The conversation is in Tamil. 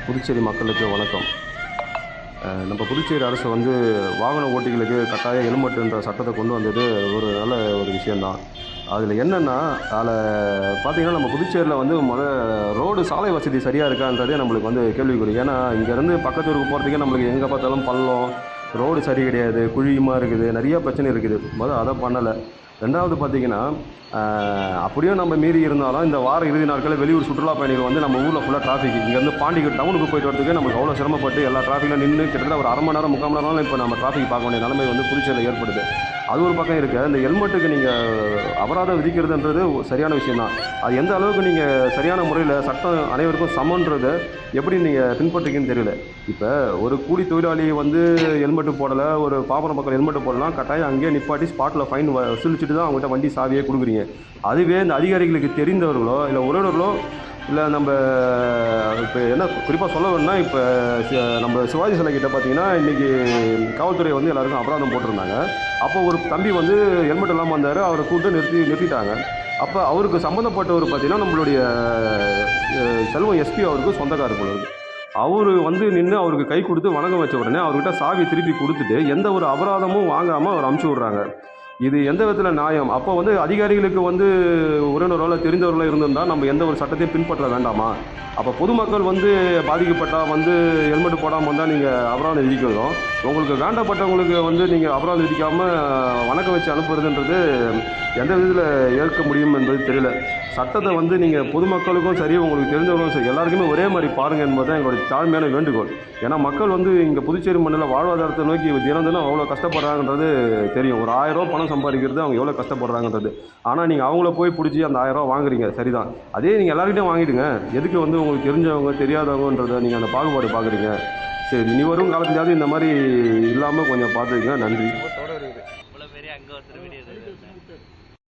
புதுச்சேரி மக்களுக்கு வணக்கம். நம்ம புதுச்சேரி அரசு வந்து வாகன ஓட்டிகளுக்கு கட்டாய ஹெல்மெட்டுன்ற சட்டத்தை கொண்டு வந்தது ஒரு நல்ல ஒரு விஷயந்தான். அதில் என்னென்னா, அதில் பார்த்தீங்கன்னா நம்ம புதுச்சேரியில் வந்து ரோடு சாலை வசதி சரியாக இருக்கான்றதே நம்மளுக்கு வந்து கேள்விக்குறி. ஏன்னா இங்கேருந்து பக்கத்து ஊருக்கு போகிறதுக்கே நம்மளுக்கு எங்கே பார்த்தாலும் பள்ளம், ரோடு சரி கிடையாது, குழியுமா இருக்குது, நிறைய பிரச்சனை இருக்குது. அதை பண்ணலை. ரெண்டாவது பார்த்தீங்கன்னா, அப்படியும் நம்ம மீறி இருந்தாலும் இந்த வார இறுதி நாட்களில் வெளியூர் சுற்றுலா பயணிகள் வந்து நம்ம ஊரில் ஃபுல்லாக டிராஃபிக். இங்கேருந்து பாண்டிக்கு டவுனுக்கு போயிட்டு வரதுக்கு நமக்கு அவ்வளோ சிரமப்பட்டு எல்லா டிராஃபிக்கில் நின்று கிட்டத்தட்ட ஒரு அரை மணி நேரம் 3/4 மணி நேரம் இப்போ நம்ம டிராஃபிக் பார்க்க வேண்டிய நிலைமை வந்து புதுச்சேரியில் ஏற்படுது. அது ஒரு பக்கம் இருக்குது. இந்த ஹெல்மெட்டுக்கு நீங்கள் அபராதம் விதிக்கிறதுன்றது சரியான விஷயம் தான். அது எந்த அளவுக்கு நீங்கள் சரியான முறையில் சட்டம் அனைவருக்கும் சமன்றது எப்படி நீங்கள் பின்பற்றுறீங்கன்னு தெரியல. இப்போ ஒரு கூலி தொழிலாளி வந்து ஹெல்மெட்டு போடலை, ஒரு பாமர மக்கள் ஹெல்மெட்டு போடலாம், கட்டாயம் அங்கேயே நிப்பாட்டி ஸ்பாட்டில் ஃபைன் வசூலிச்சுட்டு தான் அவங்ககிட்ட வண்டி சாவியே கொடுக்குறீங்க. அதுவே இந்த அதிகாரிகளுக்கு தெரிந்தவர்களோ இல்லை உறவினர்களோ இல்லை நம்ம இப்போ என்ன குறிப்பாக சொல்ல வேணும்னா, இப்போ நம்ம சிவாஜி சிலை கிட்ட பார்த்தீங்கன்னா இன்றைக்கி காவல்துறை வந்து எல்லாருக்கும் அபராதம் போட்டிருந்தாங்க. அப்போ ஒரு தம்பி வந்து ஹெல்மெட் இல்லாமல் வந்தார், அவரை கூப்பிட்டு நிறுத்திட்டாங்க. அப்போ அவருக்கு சம்மந்தப்பட்டவர் பார்த்தீங்கன்னா நம்மளுடைய செல்வம் எஸ்பி அவருக்கு சொந்தக்காரர் போல இருக்குது. அவர் வந்து நின்று அவருக்கு கை கொடுத்து வணக்கம் வச்ச உடனே அவர்கிட்ட சாவி திருப்பி கொடுத்துட்டு எந்த ஒரு அபராதமும் வாங்காமல் அவர் அனுப்பிச்சி விட்றாங்க. இது எந்த விதத்தில் நியாயம்? அப்போ வந்து அதிகாரிகளுக்கு வந்து உறவினர்களோ தெரிந்தவர்களோ இருந்திருந்தால் நம்ம எந்த ஒரு சட்டத்தையும் பின்பற்ற வேண்டாமா? அப்போ பொதுமக்கள் வந்து பாதிக்கப்பட்டால் வந்து ஹெல்மெட் போடாமல் வந்தால் நீங்கள் அபராதம் விதிக்கணும். உங்களுக்கு வேண்டப்பட்டவங்களுக்கு வந்து நீங்கள் அபராதம் விதிக்காமல் வணக்கம் வச்சு அனுப்புறதுன்றது எந்த விதத்தில் ஏற்க முடியும் என்பது தெரியல. சட்டத்தை வந்து நீங்கள் பொதுமக்களுக்கும் சரி, உங்களுக்கு தெரிஞ்சவங்களும் சரி, எல்லாருக்குமே ஒரே மாதிரி பாருங்கள் என்பது தான் எங்களுடைய தாழ்மையான வேண்டுகோள். ஏன்னா மக்கள் வந்து இங்கே புதுச்சேரி மண்ணில் வாழ்வாதாரத்தை நோக்கி தினம் தினம் அவ்வளோ கஷ்டப்படுறாங்கன்றது தெரியும். ஒரு 1000 ரூபா பணம் சம்பாதிக்கிறது அவங்க எவ்வளோ கஷ்டப்படுறாங்கன்றது. ஆனால் நீங்கள் அவங்கள போய் பிடிச்சி அந்த 1000 ரூபா வாங்குறீங்க, சரிதான். அதே நீங்கள் எல்லாருக்கிட்டையும் வாங்கிடுங்க. எதுக்கு வந்து உங்களுக்கு தெரிஞ்சவங்க தெரியாதவங்கன்றதை நீங்கள் அந்த பாகுபாடு பார்க்குறீங்க? சரி, இனி வரும் காலத்துலையாவது இந்த மாதிரி இல்லாமல் கொஞ்சம் பார்த்துக்கங்க. நன்றி. இவ்வளோ பெரிய அங்கே ஒருத்தர் வீடியோ